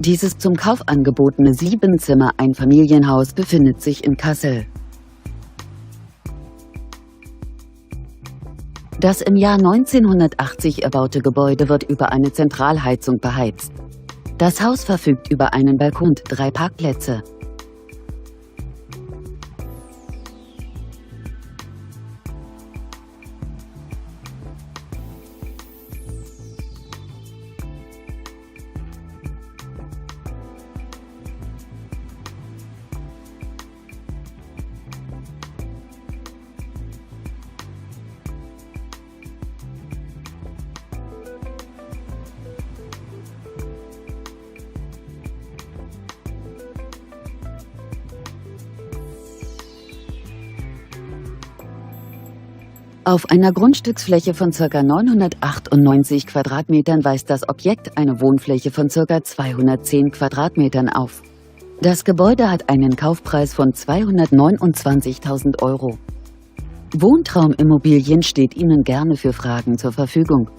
Dieses zum Kauf angebotene 7-Zimmer-Einfamilienhaus befindet sich in Kassel. Das im Jahr 1980 erbaute Gebäude wird über eine Zentralheizung beheizt. Das Haus verfügt über einen Balkon und 3 Parkplätze. Auf einer Grundstücksfläche von ca. 998 Quadratmetern weist das Objekt eine Wohnfläche von ca. 210 Quadratmetern auf. Das Gebäude hat einen Kaufpreis von 229.000 €. Wohntraumimmobilien steht Ihnen gerne für Fragen zur Verfügung.